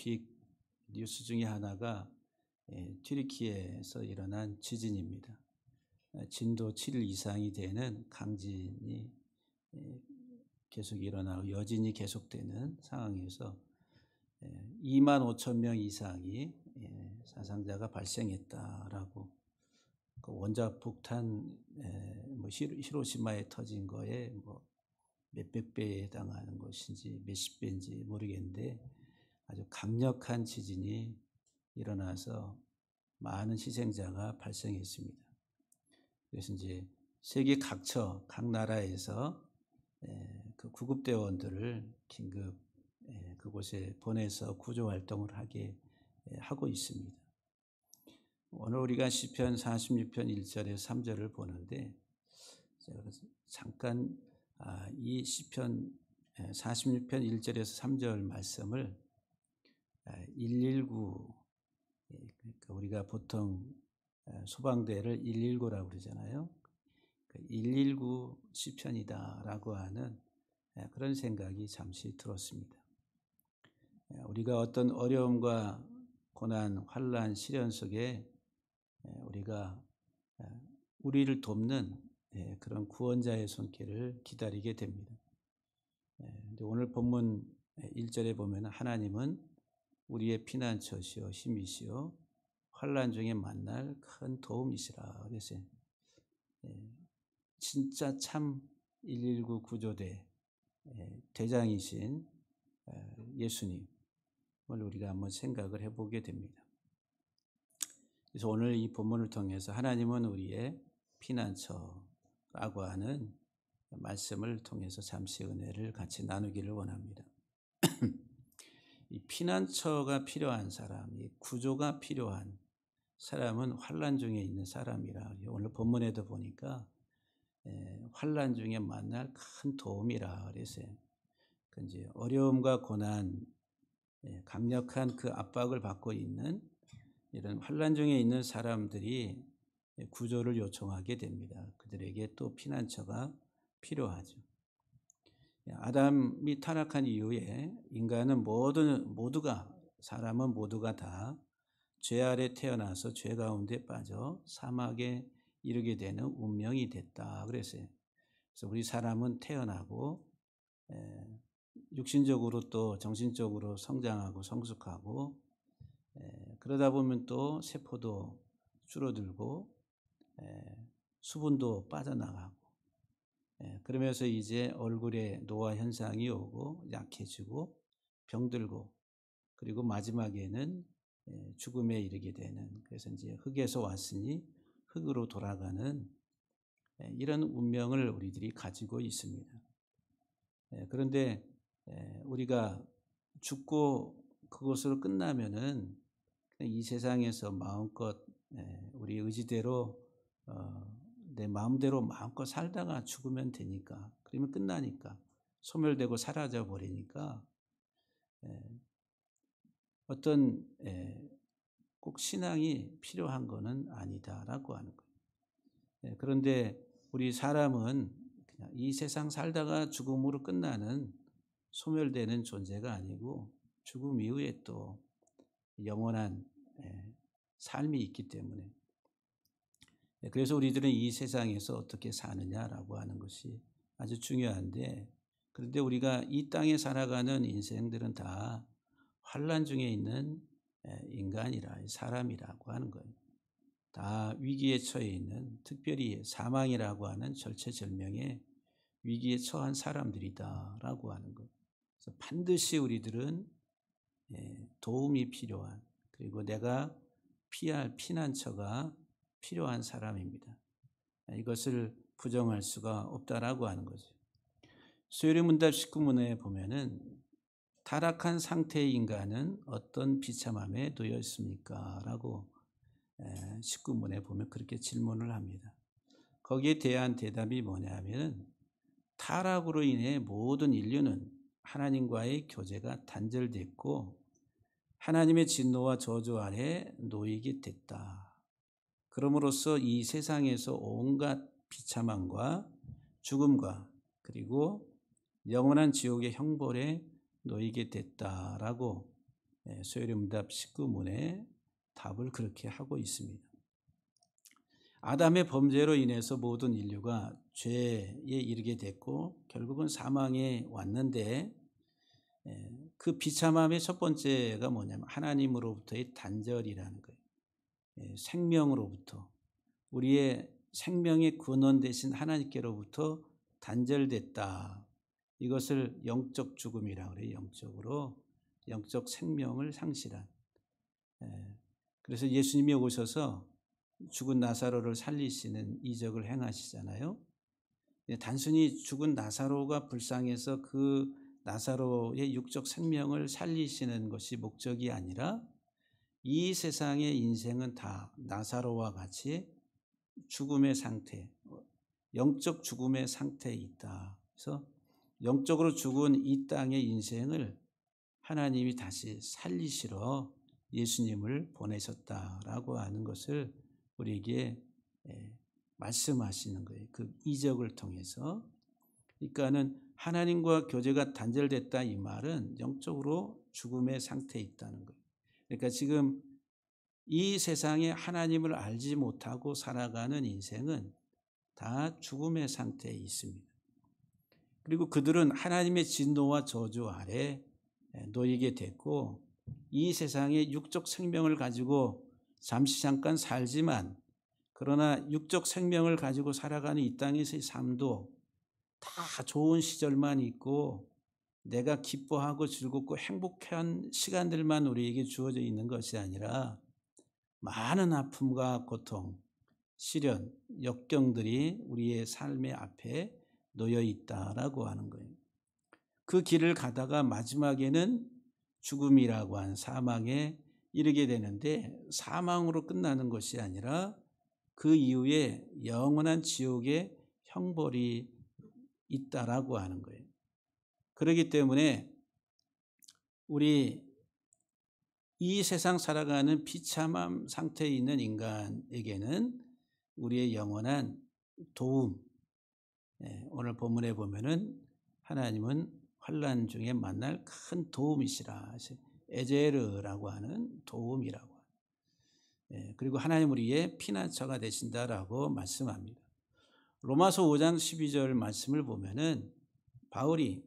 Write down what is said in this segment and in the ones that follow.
빅 뉴스 중에 하나가 튀르키예에서 일어난 지진입니다. 진도 7 이상이 되는 강진이 계속 일어나고 여진이 계속되는 상황에서 2만 5천 명 이상이 사상자가 발생했다라고, 그 원자 폭탄 히로시마에 터진 거에 몇백 배에 해당하는 것인지 몇십 배인지 모르겠는데 아주 강력한 지진이 일어나서 많은 희생자가 발생했습니다. 그래서 이제 세계 각 나라에서 그 구급대원들을 긴급 그곳에 보내서 구조 활동을 하고 있습니다. 오늘 우리가 시편 46편 1절에서 3절을 보는데, 제가 잠깐 이 시편 46편 1절에서 3절 말씀을 119, 그러니까 우리가 보통 소방대를 119라고 그러잖아요. 119 시편이다라고 하는 그런 생각이 잠시 들었습니다. 우리가 어떤 어려움과 고난, 환난, 시련 속에 우리가 우리를 돕는 그런 구원자의 손길을 기다리게 됩니다. 오늘 본문 1절에 보면 하나님은 우리의 피난처시요 힘이시요 환난 중에 만날 큰 도움이시라. 그래서 진짜 참 119 구조대 대장이신 예수님을 우리가 한번 생각을 해보게 됩니다. 그래서 오늘 이 본문을 통해서 하나님은 우리의 피난처라고 하는 말씀을 통해서 잠시 은혜를 같이 나누기를 원합니다. 이 피난처가 필요한 사람, 이 구조가 필요한 사람은 환난 중에 있는 사람이라. 오늘 본문에도 보니까 환난 중에 만날 큰 도움이라 그랬어요. 이제 어려움과 고난, 강력한 그 압박을 받고 있는 이런 환난 중에 있는 사람들이 구조를 요청하게 됩니다. 그들에게 또 피난처가 필요하죠. 아담이 타락한 이후에 인간은 사람은 모두가 다 죄 아래 태어나서 죄 가운데 빠져 사막에 이르게 되는 운명이 됐다 그랬어요. 그래서 우리 사람은 태어나고 육신적으로 또 정신적으로 성장하고 성숙하고 그러다 보면 또 세포도 줄어들고 수분도 빠져나가고 그러면서 이제 얼굴에 노화 현상이 오고 약해지고 병들고 그리고 마지막에는 죽음에 이르게 되는, 그래서 이제 흙에서 왔으니 흙으로 돌아가는 이런 운명을 우리들이 가지고 있습니다. 그런데 우리가 죽고 그것으로 끝나면은 이 세상에서 마음껏 우리 의지대로 내 마음대로 마음껏 살다가 죽으면 되니까, 그러면 끝나니까, 소멸되고 사라져 버리니까 어떤 꼭 신앙이 필요한 것은 아니다라고 하는 거예요. 그런데 우리 사람은 그냥 이 세상 살다가 죽음으로 끝나는 소멸되는 존재가 아니고 죽음 이후에 또 영원한 삶이 있기 때문에, 그래서 우리들은 이 세상에서 어떻게 사느냐라고 하는 것이 아주 중요한데, 그런데 우리가 이 땅에 살아가는 인생들은 다 환난 중에 있는 인간이라, 사람이라고 하는 거예요. 다 위기에 처해 있는, 특별히 사망이라고 하는 절체절명의 위기에 처한 사람들이다라고 하는 거예요. 그래서 반드시 우리들은 도움이 필요한, 그리고 내가 피할 피난처가 필요한 사람입니다. 이것을 부정할 수가 없다라고 하는 거죠. 수요일의 문답 19문에 보면은 타락한 상태의 인간은 어떤 비참함에 놓여 있습니까? 라고 19문에 보면 그렇게 질문을 합니다. 거기에 대한 대답이 뭐냐면은 타락으로 인해 모든 인류는 하나님과의 교제가 단절됐고 하나님의 진노와 저주 아래 놓이게 됐다. 그럼으로써 이 세상에서 온갖 비참함과 죽음과 그리고 영원한 지옥의 형벌에 놓이게 됐다라고 소요리문답 19문에 답을 그렇게 하고 있습니다. 아담의 범죄로 인해서 모든 인류가 죄에 이르게 됐고 결국은 사망에 왔는데 그 비참함의 첫 번째가 뭐냐면 하나님으로부터의 단절이라는 거예요. 생명으로부터 우리의 생명의 근원 되신 하나님께로부터 단절됐다. 이것을 영적 죽음이라고 그래요. 영적으로 영적 생명을 상실한. 그래서 예수님이 오셔서 죽은 나사로를 살리시는 이적을 행하시잖아요. 단순히 죽은 나사로가 불쌍해서 그 나사로의 육적 생명을 살리시는 것이 목적이 아니라 이 세상의 인생은 다 나사로와 같이 죽음의 상태, 영적 죽음의 상태에 있다. 그래서 영적으로 죽은 이 땅의 인생을 하나님이 다시 살리시러 예수님을 보내셨다라고 하는 것을 우리에게 말씀하시는 거예요. 그 이적을 통해서. 그러니까는 하나님과 교제가 단절됐다 이 말은 영적으로 죽음의 상태에 있다는 거예요. 그러니까 지금 이 세상에 하나님을 알지 못하고 살아가는 인생은 다 죽음의 상태에 있습니다. 그리고 그들은 하나님의 진노와 저주 아래 놓이게 됐고 이 세상의 육적 생명을 가지고 잠깐 살지만 그러나 육적 생명을 가지고 살아가는 이 땅에서의 삶도 다 좋은 시절만 있고 내가 기뻐하고 즐겁고 행복한 시간들만 우리에게 주어져 있는 것이 아니라 많은 아픔과 고통, 시련, 역경들이 우리의 삶의 앞에 놓여 있다라고 하는 거예요. 그 길을 가다가 마지막에는 죽음이라고 하는 사망에 이르게 되는데 사망으로 끝나는 것이 아니라 그 이후에 영원한 지옥의 형벌이 있다라고 하는 거예요. 그렇기 때문에 우리 이 세상 살아가는 비참함 상태에 있는 인간에게는 우리의 영원한 도움, 오늘 본문에 보면은 하나님은 환난 중에 만날 큰 도움이시라. 에제르라고 하는 도움이라고. 그리고 하나님 우리의 피난처가 되신다라고 말씀합니다. 로마서 5장 12절 말씀을 보면은 바울이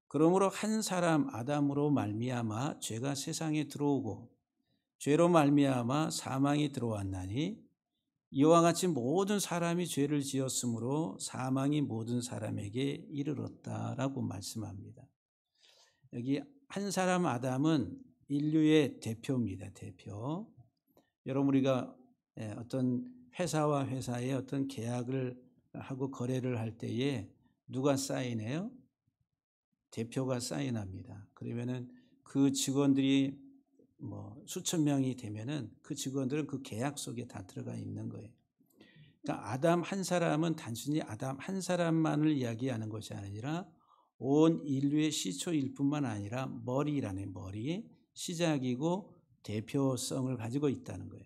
그러므로 한 사람 아담으로 말미암아 죄가 세상에 들어오고 죄로 말미암아 사망이 들어왔나니 이와 같이 모든 사람이 죄를 지었으므로 사망이 모든 사람에게 이르렀다라고 말씀합니다. 여기 한 사람 아담은 인류의 대표입니다. 대표. 여러분 우리가 어떤 회사와 회사의 어떤 계약을 하고 거래를 할 때에 누가 사인해요? 대표가 사인합니다. 그러면은 그 직원들이 수천 명이 되면은 그 직원들은 그 계약 속에 다 들어가 있는 거예요. 그러니까 아담 한 사람은 단순히 아담 한 사람만을 이야기하는 것이 아니라 온 인류의 시초일 뿐만 아니라 머리라는 머리, 시작이고 대표성을 가지고 있다는 거예요.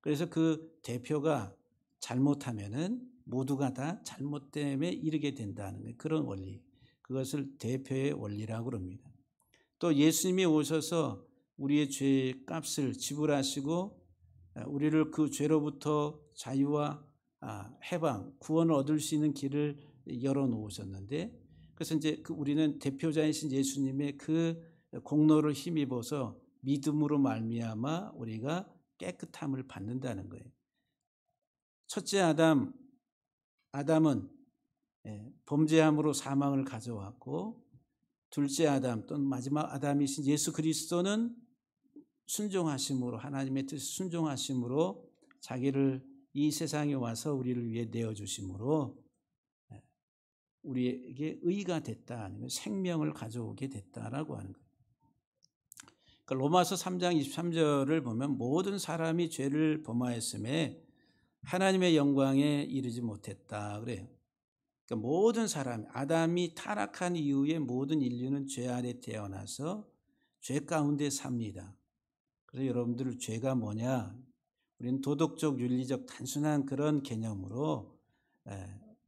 그래서 그 대표가 잘못하면은 모두가 다 잘못됨에 이르게 된다는 거예요. 그런 원리. 그것을 대표의 원리라고 합니다. 또 예수님이 오셔서 우리의 죄의 값을 지불하시고 우리를 그 죄로부터 자유와 해방, 구원을 얻을 수 있는 길을 열어놓으셨는데 그래서 이제 우리는 대표자이신 예수님의 그 공로를 힘입어서 믿음으로 말미암아 우리가 깨끗함을 받는다는 거예요. 첫째 아담은 범죄함으로 사망을 가져왔고 둘째 아담 또는 마지막 아담이신 예수 그리스도는 순종하심으로 하나님의 뜻에 순종하심으로 자기를 이 세상에 와서 우리를 위해 내어주심으로 우리에게 의가 됐다 아니면 생명을 가져오게 됐다라고 하는 거예요. 그러니까 로마서 3장 23절을 보면 모든 사람이 죄를 범하였음에 하나님의 영광에 이르지 못했다 그래요. 그러니까 모든 사람, 아담이 타락한 이후에 모든 인류는 죄 아래 태어나서 죄 가운데 삽니다. 그래서 여러분들 죄가 뭐냐? 우리는 도덕적, 윤리적 단순한 그런 개념으로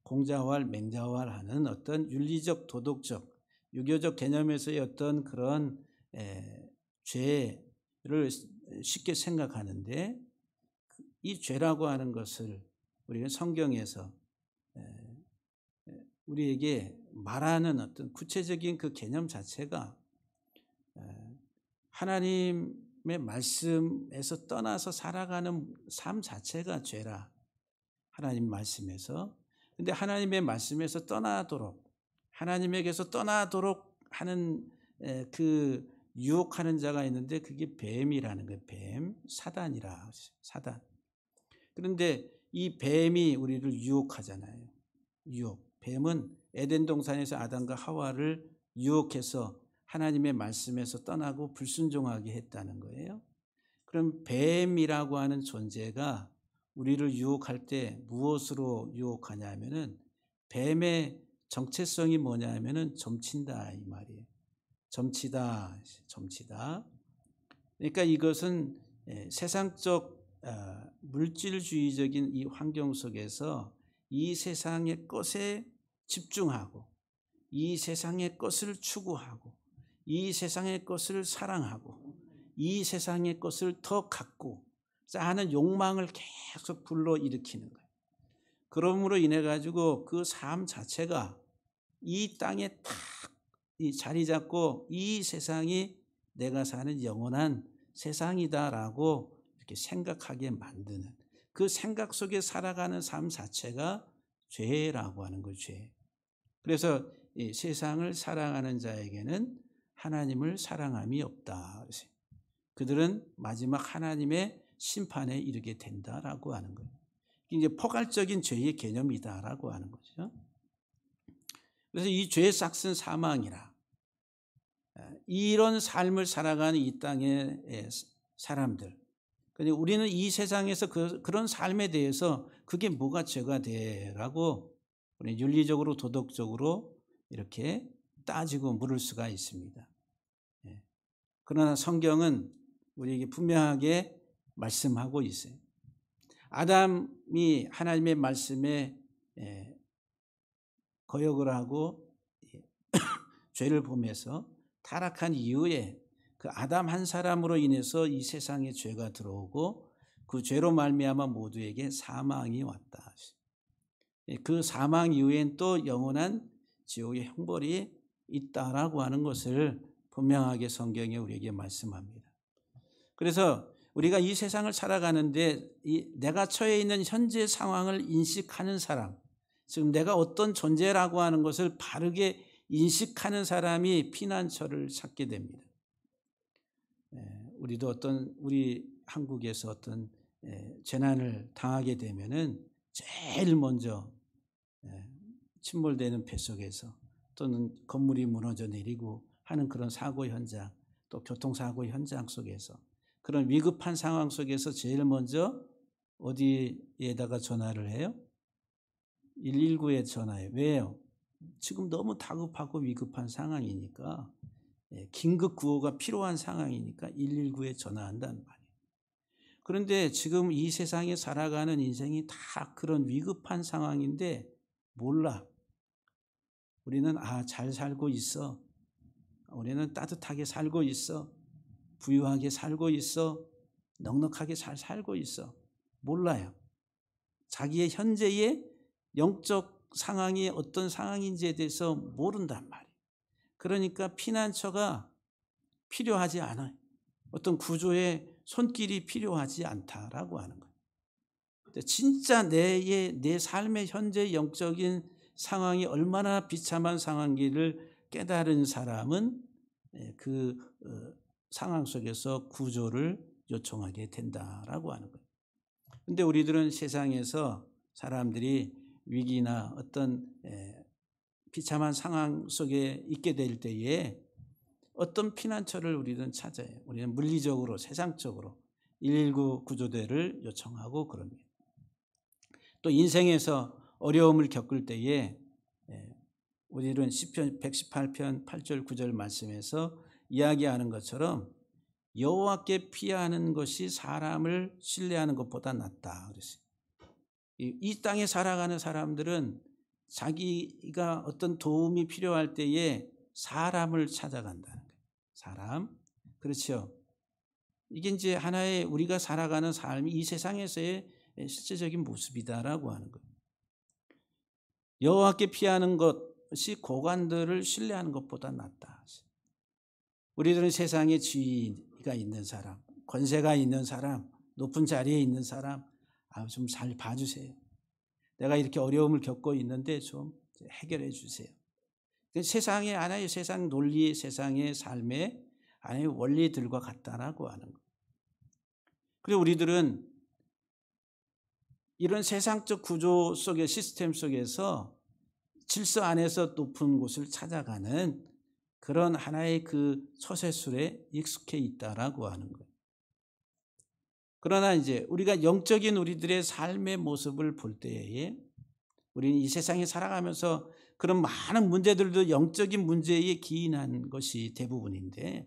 공자활, 맹자활하는 어떤 윤리적, 도덕적, 유교적 개념에서의 어떤 그런 죄 쉽게 생각하는데 이 죄라고 하는 것을 우리가 성경에서 우리에게 말하는 어떤 구체적인 그 개념 자체가 하나님의 말씀에서 떠나서 살아가는 삶 자체가 죄라. 하나님 말씀에서. 근데 하나님의 말씀에서 떠나도록 하나님에게서 떠나도록 하는 그 유혹하는 자가 있는데 그게 뱀이라는 거예요. 뱀, 사단이라. 사단. 그런데 이 뱀이 우리를 유혹하잖아요. 유혹. 뱀은 에덴 동산에서 아담과 하와를 유혹해서 하나님의 말씀에서 떠나고 불순종하게 했다는 거예요. 그럼 뱀이라고 하는 존재가 우리를 유혹할 때 무엇으로 유혹하냐 하면은 뱀의 정체성이 뭐냐 하면은 점친다 이 말이에요. 점치다. 그러니까 이것은 세상적 물질주의적인 이 환경 속에서 이 세상의 것에 집중하고 이 세상의 것을 추구하고 이 세상의 것을 사랑하고 이 세상의 것을 더 갖고 하는 욕망을 계속 불러일으키는 거예요. 그러므로 인해 가지고 그 삶 자체가 이 땅에 딱 자리 잡고 이 세상이 내가 사는 영원한 세상이다라고 이렇게 생각하게 만드는 그 생각 속에 살아가는 삶 자체가 죄라고 하는 거죠. 죄. 그래서 이 세상을 사랑하는 자에게는 하나님을 사랑함이 없다. 그들은 마지막 하나님의 심판에 이르게 된다라고 하는 거예요. 이제 포괄적인 죄의 개념이다라고 하는 거죠. 그래서 이 죄의 싹은 사망이라. 이런 삶을 살아가는 이 땅의 사람들. 그런데 우리는 이 세상에서 그런 삶에 대해서 그게 뭐가 죄가 돼라고 우리 윤리적으로 도덕적으로 이렇게 따지고 물을 수가 있습니다. 그러나 성경은 우리에게 분명하게 말씀하고 있어요. 아담이 하나님의 말씀에 거역을 하고 죄를 범해서 타락한 이후에 그 아담 한 사람으로 인해서 이 세상에 죄가 들어오고 그 죄로 말미암아 모두에게 사망이 왔다. 그 사망 이후엔 또 영원한 지옥의 형벌이 있다라고 하는 것을 분명하게 성경에 우리에게 말씀합니다. 그래서 우리가 이 세상을 살아가는데 내가 처해 있는 현재 상황을 인식하는 사람, 지금 내가 어떤 존재라고 하는 것을 바르게 인식하는 사람이 피난처를 찾게 됩니다. 우리도 우리 한국에서 어떤 재난을 당하게 되면은 제일 먼저 침몰되는 뱃속에서 또는 건물이 무너져 내리고 하는 그런 사고 현장, 또 교통사고 현장 속에서 그런 위급한 상황 속에서 제일 먼저 어디에다가 전화를 해요? 119에 전화해요. 왜요? 지금 너무 다급하고 위급한 상황이니까, 긴급 구호가 필요한 상황이니까 119에 전화한다는 말이에요. 그런데 지금 이 세상에 살아가는 인생이 다 그런 위급한 상황인데 몰라. 우리는 잘 살고 있어. 우리는 따뜻하게 살고 있어. 부유하게 살고 있어. 넉넉하게 잘 살고 있어. 몰라요. 자기의 현재의 영적 상황이 어떤 상황인지에 대해서 모른단 말이에요. 그러니까 피난처가 필요하지 않아요. 어떤 구조의 손길이 필요하지 않다라고 하는 거예요. 진짜 내 삶의 현재 영적인 상황이 얼마나 비참한 상황인지를 깨달은 사람은 그 상황 속에서 구조를 요청하게 된다라고 하는 거예요. 그런데 우리들은 세상에서 사람들이 위기나 어떤 비참한 상황 속에 있게 될 때에 어떤 피난처를 우리는 찾아요. 우리는 물리적으로 세상적으로 119 구조대를 요청하고 그럽니다. 또 인생에서 어려움을 겪을 때에 우리는 시편 118편 8절 9절 말씀에서 이야기하는 것처럼 여호와께 피하는 것이 사람을 신뢰하는 것보다 낫다 그랬어요. 이 땅에 살아가는 사람들은 자기가 어떤 도움이 필요할 때에 사람을 찾아간다는 거예요. 사람. 그렇죠. 이게 이제 하나의 우리가 살아가는 삶이 이 세상에서의 실제적인 모습이다라고 하는 거예요. 여호와께 피하는 것이 고관들을 신뢰하는 것보다 낫다. 우리들은 세상에 지위가 있는 사람, 권세가 있는 사람, 높은 자리에 있는 사람, 좀 잘 봐주세요. 내가 이렇게 어려움을 겪고 있는데 좀 해결해 주세요. 세상의 하나의 세상 논리, 세상의 삶의 하나의 원리들과 같다라고 하는 거예요. 그리고 우리들은 이런 세상적 구조 속의 시스템 속에서 질서 안에서 높은 곳을 찾아가는 그런 하나의 그 처세술에 익숙해 있다라고 하는 거예요. 그러나 이제 우리가 영적인 우리들의 삶의 모습을 볼 때에 우리는 이 세상에 살아가면서 그런 많은 문제들도 영적인 문제에 기인한 것이 대부분인데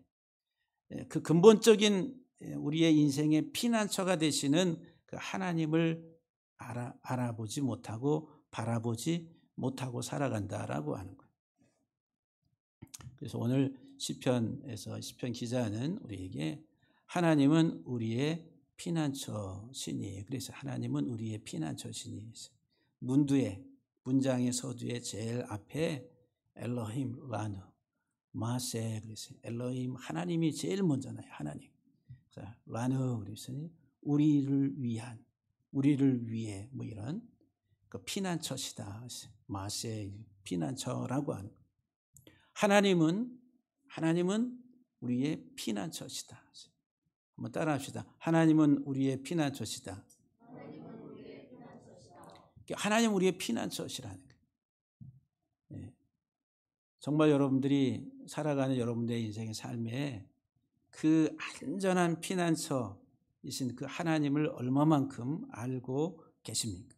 그 근본적인 우리의 인생의 피난처가 되시는 그 하나님을 알아보지 못하고 바라보지 못하고 살아간다라고 하는 거예요. 그래서 오늘 시편에서 시편 기자는 우리에게 하나님은 우리의 피난처시니, 그래서 하나님은 우리의 피난처시니, 문두에 문장의 서두에 제일 앞에 엘로힘 라누 마세, 그래서 엘로힘 하나님이 제일 먼저나요. 하나님. 라누 그래서 우리를 위한, 우리를 위해 뭐 이런 그 피난처시다. 마세 피난처라고 하는. 하나님은 우리의 피난처시다. 한번 따라합시다. 하나님은 우리의 피난처시다. 하나님 우리의 피난처시라는 거예요. 네. 정말 여러분들이 살아가는 여러분들의 인생의 삶에 그 안전한 피난처이신 그 하나님을 얼마만큼 알고 계십니까?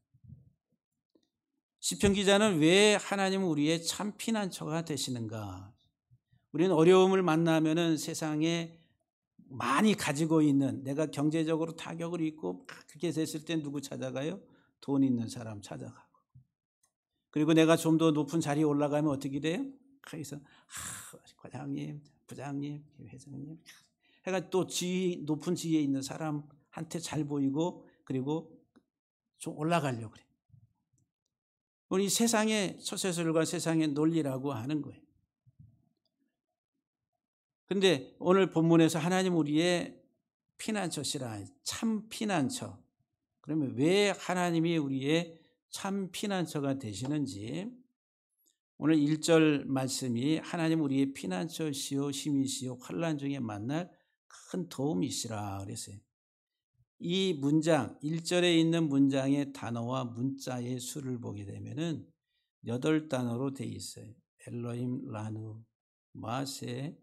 시편 기자는 왜 하나님은 우리의 참 피난처가 되시는가? 우리는 어려움을 만나면은 세상에 많이 가지고 있는, 내가 경제적으로 타격을 입고 그렇게 됐을 때 누구 찾아가요? 돈 있는 사람 찾아가고. 그리고 내가 좀 더 높은 자리에 올라가면 어떻게 돼요? 거기서 과장님, 부장님, 회장님 해가 또 높은 지위에 있는 사람한테 잘 보이고 그리고 좀 올라가려고 그래. 우리 세상의 처세술과 세상의 논리라고 하는 거예요. 근데 오늘 본문에서 하나님 우리의 피난처시라, 참 피난처. 그러면 왜 하나님이 우리의 참 피난처가 되시는지 오늘 1절 말씀이 하나님 우리의 피난처시오 힘이시오 환난 중에 만날 큰 도움이시라 그랬어요. 이 문장 1절에 있는 문장의 단어와 문자의 수를 보게 되면은 8단어로 되어 있어요. 엘로힘 라누 마세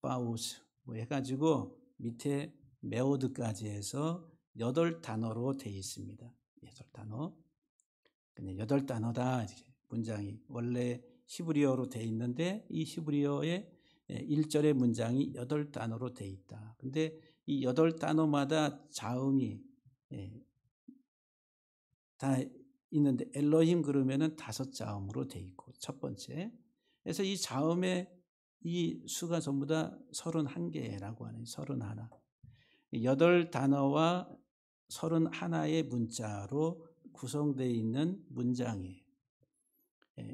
파우스 뭐 해가지고 밑에 메오드까지 해서 8단어로 되어 있습니다. 8단어. 근데 8단어다 이렇게 문장이 원래 히브리어로 되어 있는데 이 히브리어의 1절의 문장이 8단어로 되어 있다. 근데 이 8단어마다 자음이 다 있는데 엘로힘 그러면은 5자음으로 되어 있고 첫 번째. 그래서 이 자음의 이 수가 전부 다 31개라고 하는 31. 8단어와 31의 문자로 구성되어 있는 문장이에요.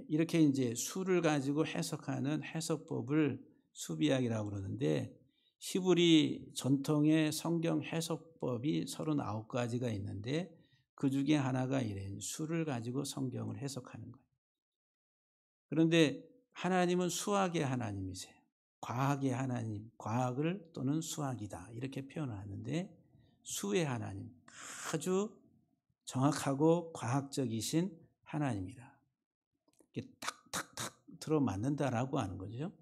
이렇게 이제 수를 가지고 해석하는 해석법을 수비학이라고 그러는데 히브리 전통의 성경 해석법이 39가지가 있는데 그 중에 하나가 이래 수를 가지고 성경을 해석하는 거예요. 그런데 하나님은 수학의 하나님이세요. 과학의 하나님, 과학을 또는 수학이다 이렇게 표현을 하는데 수의 하나님, 아주 정확하고 과학적이신 하나님이라. 이게 탁탁탁 들어맞는다라고 하는 거죠.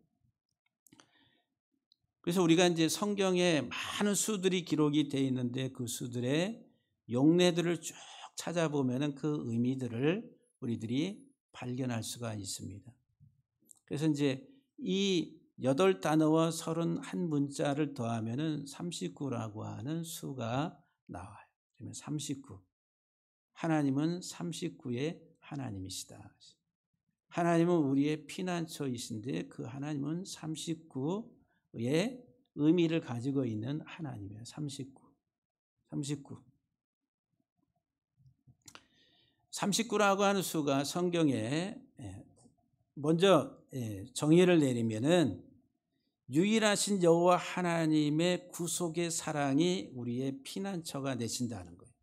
그래서 우리가 이제 성경에 많은 수들이 기록이 되어 있는데 그 수들의 용례들을 쭉 찾아보면은 그 의미들을 우리들이 발견할 수가 있습니다. 그래서 이제 이 8단어와 31문자를 더하면은 39라고 하는 수가 나와요. 그러면 39. 하나님은 39의 하나님이시다. 하나님은 우리의 피난처이신데 그 하나님은 39의 의미를 가지고 있는 하나님이에요. 39. 39라고 하는 수가 성경에 먼저 정의를 내리면은 유일하신 여호와 하나님의 구속의 사랑이 우리의 피난처가 되신다는 거예요.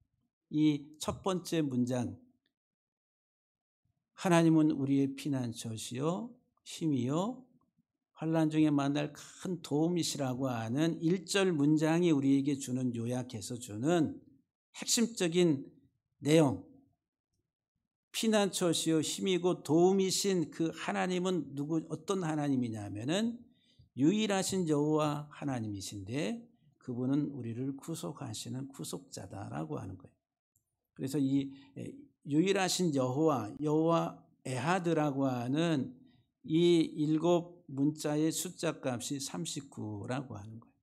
이 첫 번째 문장, 하나님은 우리의 피난처시요 힘이요 환난 중에 만날 큰 도움이시라고 하는 1절 문장이 우리에게 주는, 요약해서 주는 핵심적인 내용, 피난처시요 힘이고 도움이신 그 하나님은 어떤 하나님이냐면은 유일하신 여호와 하나님이신데 그분은 우리를 구속하시는 구속자다라고 하는 거예요. 그래서 이 유일하신 여호와 에하드라고 하는 이 7 문자의 숫자 값이 39라고 하는 거예요.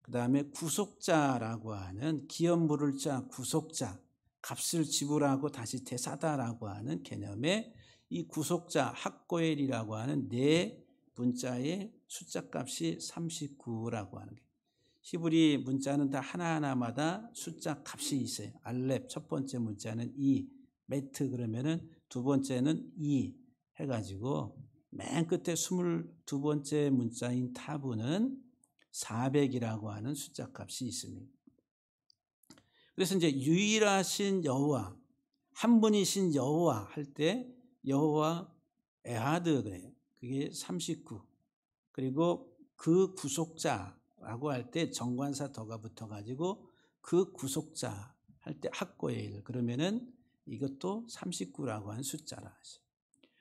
그 다음에 구속자라고 하는 기업 물을 자, 구속자, 값을 지불하고 다시 되사다라고 하는 개념의 이 구속자 학고엘이라고 하는 4 문자의 숫자 값이 39라고 하는 거예요. 히브리 문자는 다 하나하나마다 숫자 값이 있어요. 알렙 첫 번째 문자는 2, 메트 그러면은 두 번째는 2 해가지고 맨 끝에 22번째 문자인 타브는 400이라고 하는 숫자 값이 있습니다. 그래서 이제 유일하신 여호와, 한 분이신 여호와 할 때 여호와 에하드 그래요. 그게 39. 그리고 그 구속자라고 할 때 정관사 더가 붙어가지고 그 구속자 할 때 학고엘 그러면은 이것도 39라고 하는 숫자라 하죠.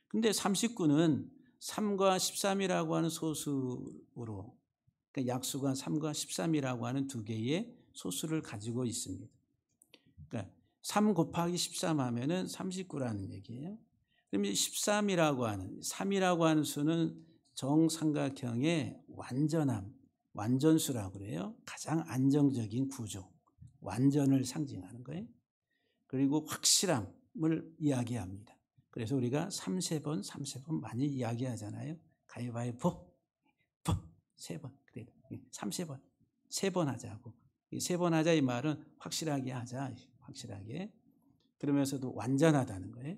근데 39는 3과 13이라고 하는 소수로, 그러니까 약수가 3과 13이라고 하는 두 개의 소수를 가지고 있습니다. 그러니까 3 곱하기 13 하면은 39라는 얘기예요. 그러면 13이라고 하는, 3이라고 하는 수는 정삼각형의 완전함, 완전수라고 그래요. 가장 안정적인 구조, 완전을 상징하는 거예요. 그리고 확실함을 이야기합니다. 그래서 우리가 3세번 많이 이야기하잖아요. 가위바위보, 3번. 그래, 3세번, 3번 하자고. 3번 하자 이 말은 확실하게 하자, 확실하게. 그러면서도 완전하다는 거예요.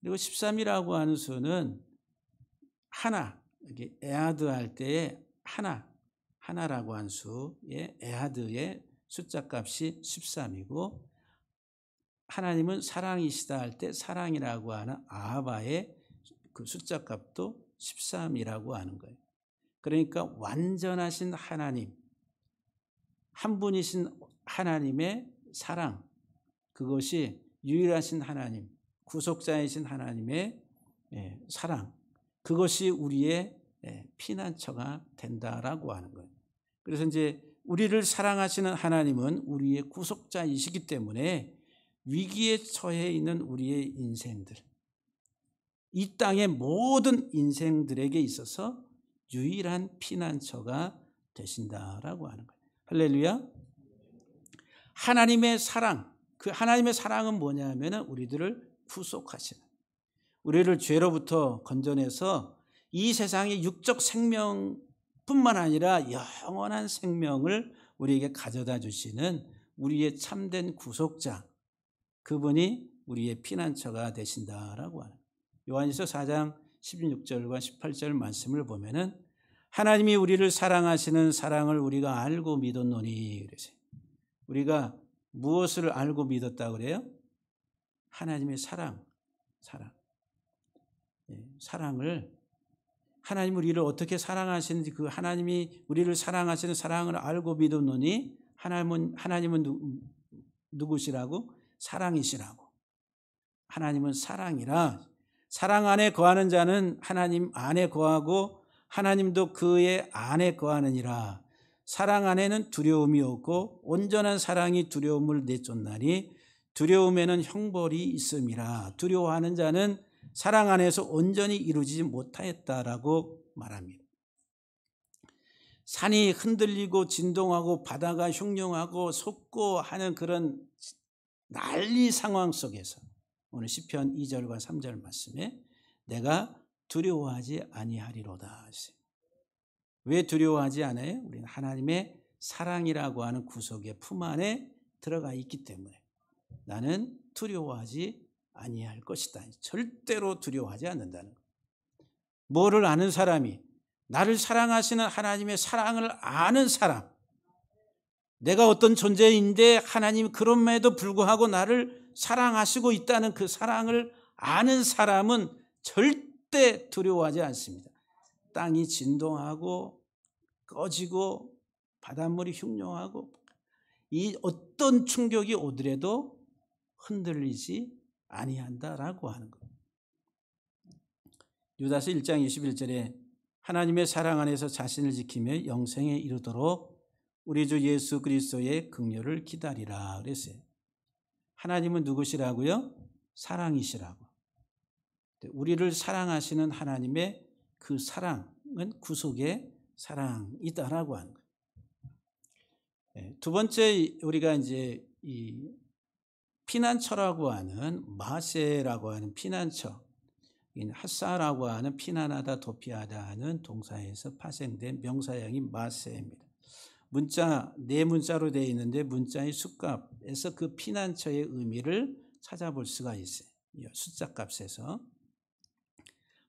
그리고 13이라고 하는 수는 하나, 이게 에하드 할 때에 하나라고 한 수의 에하드의 숫자 값이 13이고 하나님은 사랑이시다 할 때 사랑이라고 하는 아하바의 그 숫자 값도 13이라고 하는 거예요. 그러니까 완전하신 하나님, 한 분이신 하나님의 사랑, 그것이 유일하신 하나님, 구속자이신 하나님의 사랑, 그것이 우리의 피난처가 된다라고 하는 거예요. 그래서 이제 우리를 사랑하시는 하나님은 우리의 구속자이시기 때문에 위기에 처해 있는 우리의 인생들, 이 땅의 모든 인생들에게 있어서 유일한 피난처가 되신다라고 하는 거예요. 할렐루야. 하나님의 사랑, 그 하나님의 사랑은 뭐냐면은 우리들을 구속하시는, 우리를 죄로부터 건져내서 이 세상의 육적 생명뿐만 아니라 영원한 생명을 우리에게 가져다 주시는 우리의 참된 구속자, 그분이 우리의 피난처가 되신다라고 하는 요한일서 4장 16절과 18절 말씀을 보면은 하나님이 우리를 사랑하시는 사랑을 우리가 알고 믿었노니 그러세요. 우리가 무엇을 알고 믿었다 그래요? 하나님의 사랑을, 하나님 우리를 어떻게 사랑하시는지 그 하나님이 우리를 사랑하시는 사랑을 알고 믿었노니 하나님은 누구시라고? 사랑이시라고. 하나님은 사랑이라 사랑 안에 거하는 자는 하나님 안에 거하고 하나님도 그의 안에 거하느니라. 사랑 안에는 두려움이 없고 온전한 사랑이 두려움을 내쫓나니 두려움에는 형벌이 있음이라. 두려워하는 자는 사랑 안에서 온전히 이루지 못하였다라고 말합니다. 산이 흔들리고 진동하고 바다가 흉룡하고 솟고 하는 그런 난리 상황 속에서 오늘 시편 2절과 3절 말씀에 내가 두려워하지 아니하리로다. 왜 두려워하지 않아요? 우리는 하나님의 사랑이라고 하는 구속의 품 안에 들어가 있기 때문에 나는 두려워하지 아니할 것이다. 절대로 두려워하지 않는다는 것. 뭐를 아는 사람이, 나를 사랑하시는 하나님의 사랑을 아는 사람, 내가 어떤 존재인데 하나님 그럼에도 불구하고 나를 사랑하시고 있다는 그 사랑을 아는 사람은 절대 두려워하지 않습니다. 땅이 진동하고 꺼지고 바닷물이 흉룡하고 이 어떤 충격이 오더라도 흔들리지 아니한다라고 하는 것. 유다서 1장 21절에 하나님의 사랑 안에서 자신을 지키며 영생에 이르도록 우리 주 예수 그리스도의 긍휼을 기다리라 그랬어요. 하나님은 누구시라고요? 사랑이시라고. 우리를 사랑하시는 하나님의 그 사랑은 구속의 사랑이다라고 하는 거예요. 두 번째 우리가 이제 이 피난처라고 하는 마세라고 하는 피난처, 핫사라고 하는 피난하다 도피하다 하는 동사에서 파생된 명사형인 마세입니다. 문자 네 문자로 되어 있는데 문자의 숫값에서 그 피난처의 의미를 찾아볼 수가 있어요. 숫자 값에서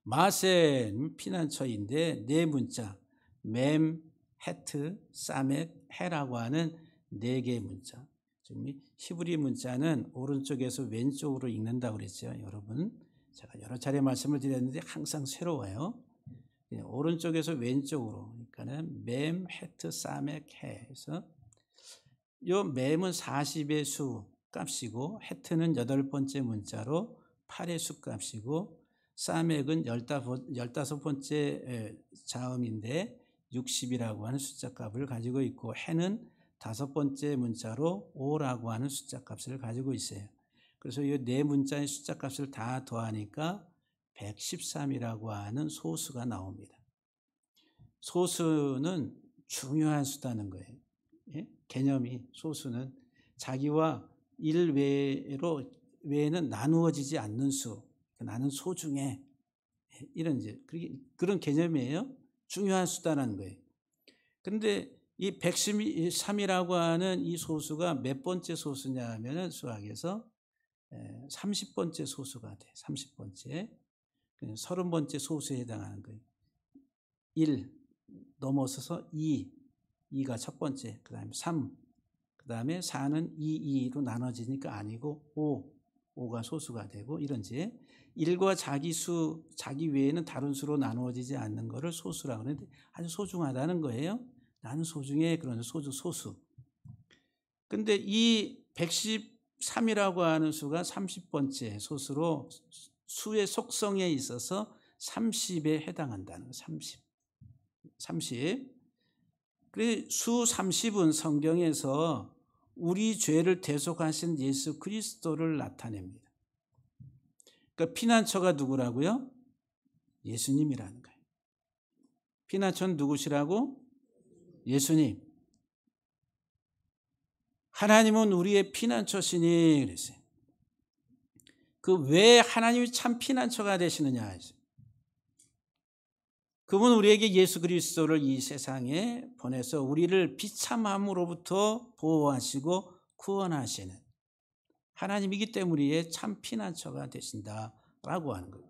마세는 피난처인데 네 문자 맴, 헤트, 사멕, 헤라고 하는 네 개의 문자. 히브리 문자는 오른쪽에서 왼쪽으로 읽는다고 그랬죠. 여러분 제가 여러 차례 말씀을 드렸는데 항상 새로워요. 오른쪽에서 왼쪽으로, 그러니까는 맴, 헤트, 사멕, 해에서 요 맴은 40의 수 값이고 헤트는 8번째 문자로 8의 수 값이고 사멕은 15번째 자음인데 60이라고 하는 숫자 값을 가지고 있고 해는 5번째 문자로 5라고 하는 숫자 값을 가지고 있어요. 그래서 이 네 문자의 숫자 값을 다 더하니까 113이라고 하는 소수가 나옵니다. 소수는 중요한 수다는 거예요. 개념이 소수는 자기와 일 외에는 나누어지지 않는 수, 나는 소중해, 이런 이제 그런 개념이에요. 중요한 수다라는 거예요. 그런데 이 113이라고 하는 이 소수가 몇 번째 소수냐 하면은 수학에서 30번째 소수가 돼. 30번째. 30번째 소수에 해당하는 거예요. 1 넘어서서 2가 첫 번째, 그 다음에 3, 그 다음에 4는 2로 나눠지니까 아니고 5가 소수가 되고 이런지 1과 자기 외에는 다른 수로 나누어지지 않는 것을 소수라고 하는데 아주 소중하다는 거예요. 나는 소중해. 그런 소수. 근데 이 113이라고 하는 수가 30번째 소수로 수의 속성에 있어서 30에 해당한다는 거. 30. 그래서 수 30은 성경에서 우리 죄를 대속하신 예수 그리스도를 나타냅니다. 그러니까 피난처가 누구라고요? 예수님이라는 거예요. 피난처는 누구시라고? 예수님. 하나님은 우리의 피난처시니 그랬어요. 그 왜 하나님이 참 피난처가 되시느냐 했어요. 그분 우리에게 예수 그리스도를 이 세상에 보내서 우리를 비참함으로부터 보호하시고 구원하시는 하나님이기 때문에 우리의 참 피난처가 되신다라고 하는 거예요.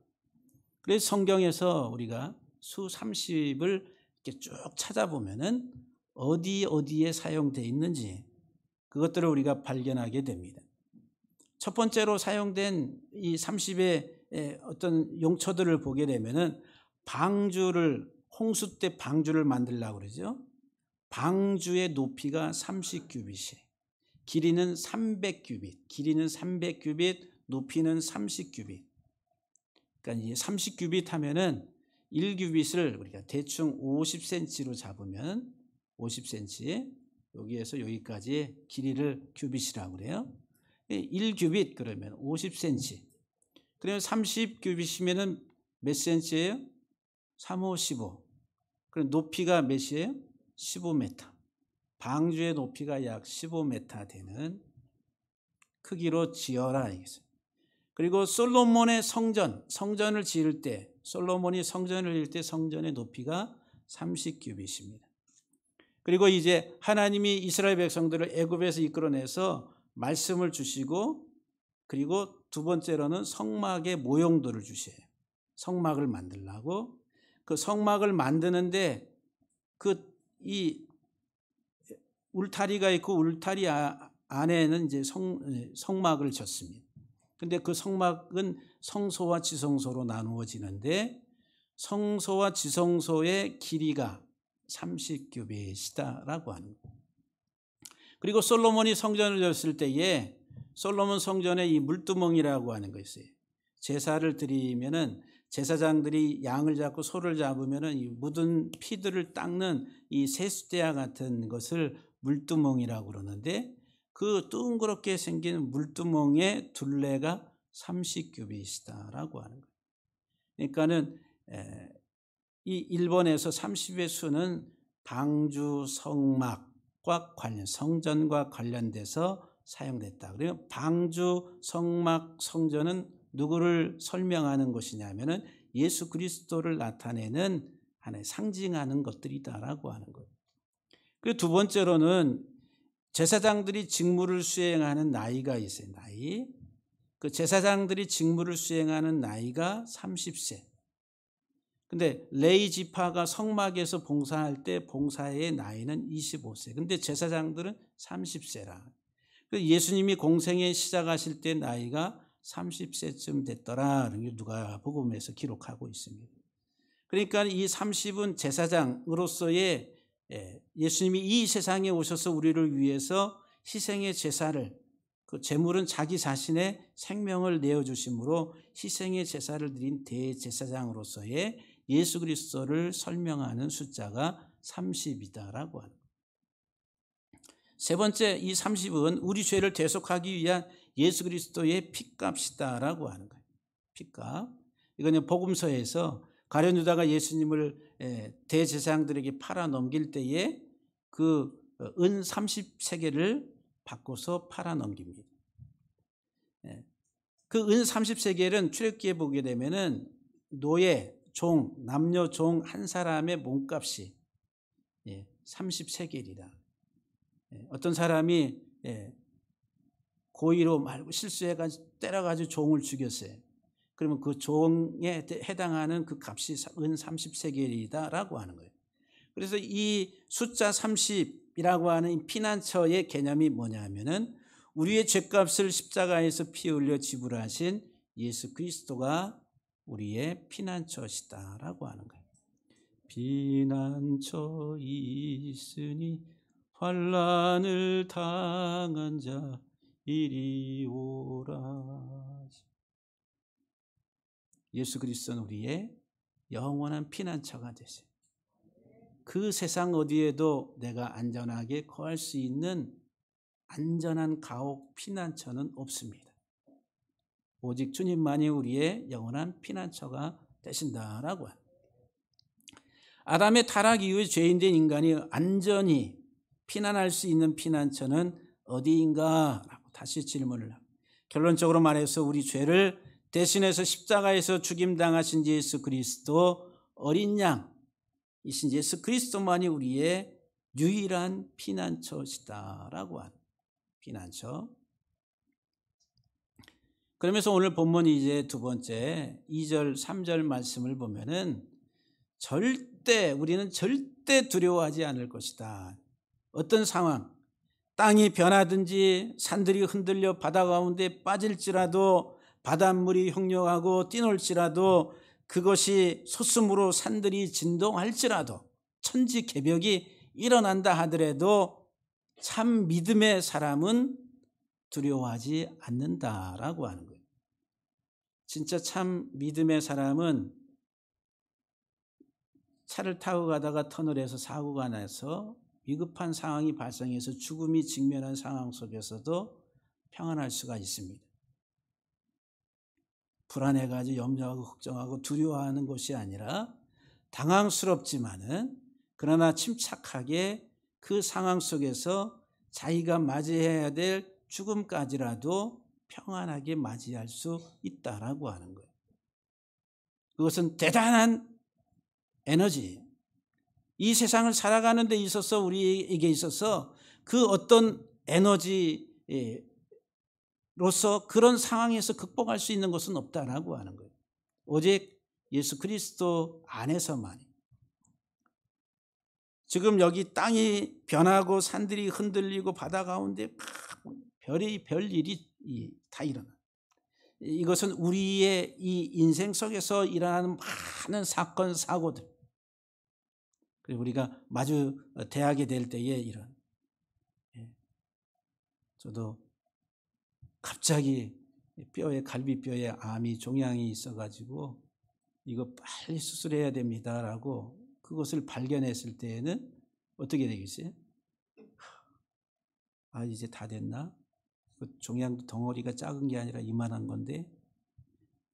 그래서 성경에서 우리가 수 30을 이렇게 쭉 찾아보면은 어디에 사용되어 있는지 그것들을 우리가 발견하게 됩니다. 첫 번째로 사용된 이 30의 어떤 용처들을 보게 되면은 홍수 때 방주를 만들려고 그러죠. 방주의 높이가 30규빗이에요. 길이는 300규빗, 높이는 30규빗. 그러니까 이 30규빗 하면은 1규빗을 우리가 대충 50cm로 잡으면 50cm, 여기에서 여기까지 길이를 규빗이라고 그래요. 1규빗 그러면 50cm. 그러면 30규빗이면은 몇 cm예요? 3, 5, 15. 그럼 높이가 몇이에요? 15m. 방주의 높이가 약 15m 되는 크기로 지어라 이겠어요. 그리고 솔로몬의 성전을 지을 때, 솔로몬이 성전을 지을 때 성전의 높이가 30규빗입니다. 그리고 이제 하나님이 이스라엘 백성들을 애굽에서 이끌어내서 말씀을 주시고, 그리고 두 번째로는 성막의 모형들을 주셔요. 성막을 만들라고. 그 성막을 만드는데 이 울타리가 있고 울타리 안에는 이제 성막을 졌습니다. 근데 그 성막은 성소와 지성소로 나누어지는데, 성소와 지성소의 길이가 30규빗이다라고 하는 거예요. 그리고 솔로몬이 성전을 졌을 때에 솔로몬 성전에 이 물두멍이라고 하는 거 있어요. 제사를 드리면은 제사장들이 양을 잡고 소를 잡으면은 이 묻은 피들을 닦는 이 세숫대야 같은 것을 물두멍이라고 그러는데, 그 둥그렇게 생긴 물두멍의 둘레가 30규빗이다라고 하는 거예요. 그러니까는 이 일본에서 30의 수는 방주 성막과 성전과 관련돼서 사용됐다. 그리고 방주 성막 성전은 누구를 설명하는 것이냐면은 예수 그리스도를 나타내는 하나의 상징하는 것들이다라고 하는 거예요. 그리고 두 번째로는 제사장들이 직무를 수행하는 나이가 있어요. 나이. 그 제사장들이 직무를 수행하는 나이가 30세. 근데 레위 지파가 성막에서 봉사할 때 봉사의 나이는 25세. 근데 제사장들은 30세라. 예수님이 공생에 시작하실 때 나이가 30세쯤 됐더라. 누가복음에서 기록하고 있습니다. 그러니까 이 30은 제사장으로서의, 예수님이 이 세상에 오셔서 우리를 위해서 희생의 제사를, 그 제물은 자기 자신의 생명을 내어주심으로 희생의 제사를 드린 대제사장으로서의 예수 그리스도를 설명하는 숫자가 30이다라고 하는 거예요. 세 번째, 이 30은 우리 죄를 대속하기 위한 예수 그리스도의 핏값이다라고 하는 거예요. 핏값. 이거는 복음서에서 가룟 유다가 예수님을 대제사장들에게 팔아 넘길 때에 그 은 30세겔을 바꿔서 팔아 넘깁니다. 그 은 30세겔은 출애굽기에 보게 되면은 노예, 종, 남녀 종 한 사람의 몸값이 30세겔이다. 어떤 사람이 고의로 말고 실수해가지고 때려가지고 종을 죽였어요. 그러면 그 종에 해당하는 그 값이 은 30세겔이다라고 하는 거예요. 그래서 이 숫자 30이라고 하는 이 피난처의 개념이 뭐냐면은 우리의 죄값을 십자가에서 피 흘려 지불하신 예수 그리스도가 우리의 피난처시다라고 하는 거예요. 피난처 있으니 환난을 당한 자 이리 오라. 예수 그리스도는 우리의 영원한 피난처가 되세요. 그 세상 어디에도 내가 안전하게 거할 수 있는 안전한 가옥 피난처는 없습니다. 오직 주님만이 우리의 영원한 피난처가 되신다라고 합니다. 아담의 타락 이후에 죄인된 인간이 안전히 피난할 수 있는 피난처는 어디인가? 라고 다시 질문을 합니다. 결론적으로 말해서 우리 죄를 대신해서 십자가에서 죽임당하신 예수 그리스도 어린 양이신 예수 그리스도만이 우리의 유일한 피난처시다라고 하는 피난처. 그러면서 오늘 본문 이제 두 번째 2절 3절 말씀을 보면은 우리는 절대 두려워하지 않을 것이다. 어떤 상황, 땅이 변하든지 산들이 흔들려 바다 가운데 빠질지라도 바닷물이 형용하고 뛰놀지라도 그것이 소스으로 산들이 진동할지라도 천지개벽이 일어난다 하더라도 참 믿음의 사람은 두려워하지 않는다라고 하는 거예요. 진짜 참 믿음의 사람은 차를 타고 가다가 터널에서 사고가 나서 위급한 상황이 발생해서 죽음이 직면한 상황 속에서도 평안할 수가 있습니다. 불안해가지고 염려하고 걱정하고 두려워하는 것이 아니라 당황스럽지만은 그러나 침착하게 그 상황 속에서 자기가 맞이해야 될 죽음까지라도 평안하게 맞이할 수 있다라고 하는 거예요. 그것은 대단한 에너지, 이 세상을 살아가는 데 있어서 우리에게 있어서 그 어떤 에너지로서 그런 상황에서 극복할 수 있는 것은 없다라고 하는 거예요. 오직 예수 그리스도 안에서만. 지금 여기 땅이 변하고 산들이 흔들리고 바다 가운데 별일이 다 일어나. 이것은 우리의 이 인생 속에서 일어나는 많은 사건 사고들, 그리고 우리가 마주 대하게 될 때에 이런, 저도 갑자기 갈비뼈에 암이 종양이 있어가지고 이거 빨리 수술해야 됩니다라고 그것을 발견했을 때에는 어떻게 되겠어요? 아, 이제 다 됐나? 그 종양 덩어리가 작은 게 아니라 이만한 건데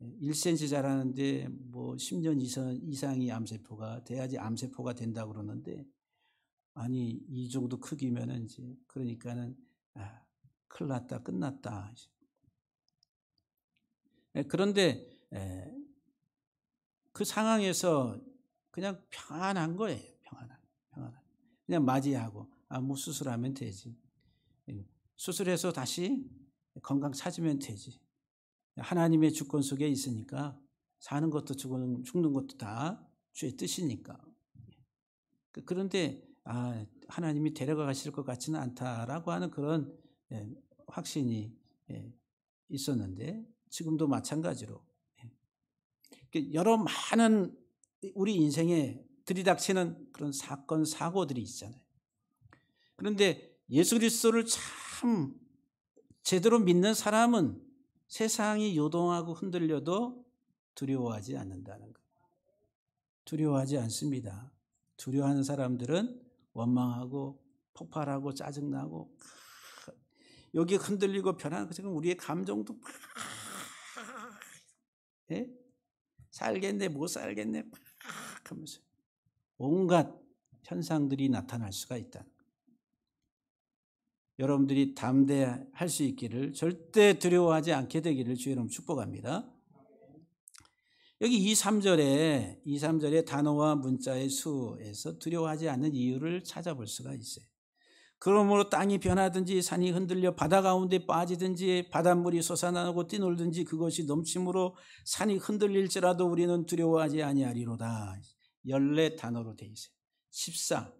1cm 자라는데 뭐 10년 이상이 암세포가 돼야지 암세포가 된다고 그러는데, 아니 이 정도 크기면은 이제 그러니까는 큰일 났다, 끝났다. 그런데 그 상황에서 그냥 평안한 거예요. 평안한. 그냥 맞이하고 뭐 수술하면 되지. 수술해서 다시 건강 찾으면 되지. 하나님의 주권 속에 있으니까 사는 것도 죽는 것도 다 주의 뜻이니까. 그런데 하나님이 데려가 가실 것 같지는 않다라고 하는 그런 확신이 있었는데, 지금도 마찬가지로 여러 많은 우리 인생에 들이닥치는 그런 사건 사고들이 있잖아요. 그런데 예수 그리스도를 참 제대로 믿는 사람은 세상이 요동하고 흔들려도 두려워하지 않는다는 거예요. 두려워하지 않습니다. 두려워하는 사람들은 원망하고 폭발하고 짜증나고, 여기 흔들리고 변하는 지금 우리의 감정도 살겠네 못 살겠네 하면서 온갖 현상들이 나타날 수가 있다는 거예요. 여러분들이 담대할 수 있기를, 절대 두려워하지 않게 되기를 주의 이름으로 축복합니다. 여기 2, 3절에 단어와 문자의 수에서 두려워하지 않는 이유를 찾아볼 수가 있어요. 그러므로 땅이 변하든지 산이 흔들려 바다 가운데 빠지든지 바닷물이 솟아나고 뛰놀든지 그것이 넘침으로 산이 흔들릴지라도 우리는 두려워하지 아니하리로다. 14단어로 되어 있어요. 14,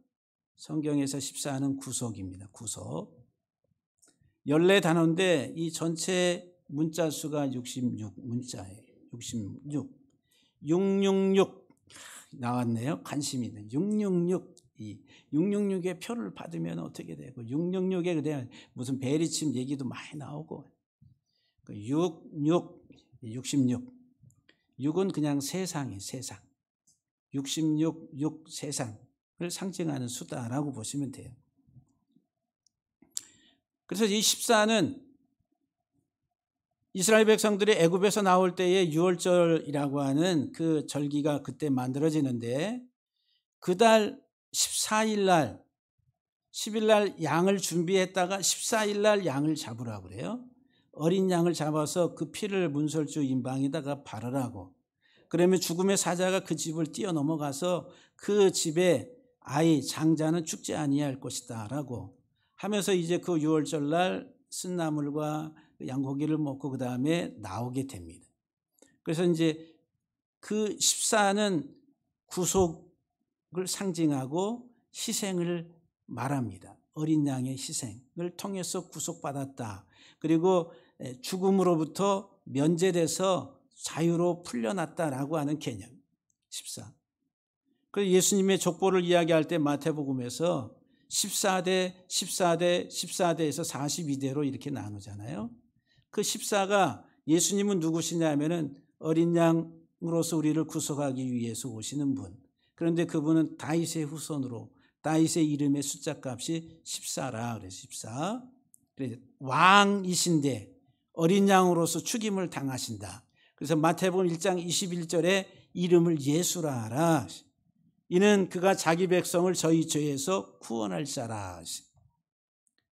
성경에서 14는 구속입니다. 구속. 14단어인데 이 전체 문자 수가 66 문자예요. 66. 666 나왔네요. 관심이 있는 666. 이 666의 표를 받으면 어떻게 되고, 666에 그냥 무슨 베리침 얘기도 많이 나오고, 66. 6은 그냥 세상이에요. 세상. 66 세상을 상징하는 수다라고 보시면 돼요. 그래서 이 14는 이스라엘 백성들이 애굽에서 나올 때의 유월절이라고 하는 그 절기가 그때 만들어지는데, 그달 14일 날 10일 날 양을 준비했다가 14일 날 양을 잡으라고 그래요. 어린 양을 잡아서 그 피를 문설주 임방에다가 바르라고. 그러면 죽음의 사자가 그 집을 뛰어넘어가서 그 집에 아이 장자는 죽지 아니할 것이다 라고 하면서 이제 그 유월절 날 쓴나물과 양고기를 먹고 그 다음에 나오게 됩니다. 그래서 이제 그 14는 구속을 상징하고 희생을 말합니다. 어린 양의 희생을 통해서 구속받았다. 그리고 죽음으로부터 면제돼서 자유로 풀려났다라고 하는 개념. 14. 그래서 예수님의 족보를 이야기할 때 마태복음에서 14대, 14대, 14대에서 42대로 이렇게 나누잖아요. 그 14가 예수님은 누구시냐면은 어린 양으로서 우리를 구속하기 위해서 오시는 분. 그런데 그분은 다윗의 후손으로, 다윗의 이름의 숫자 값이 14라 그래서 14. 그래서 왕이신데 어린 양으로서 죽임을 당하신다. 그래서 마태복음 1장 21절에 이름을 예수라 하라. 이는 그가 자기 백성을 저희 죄에서 구원할 자라.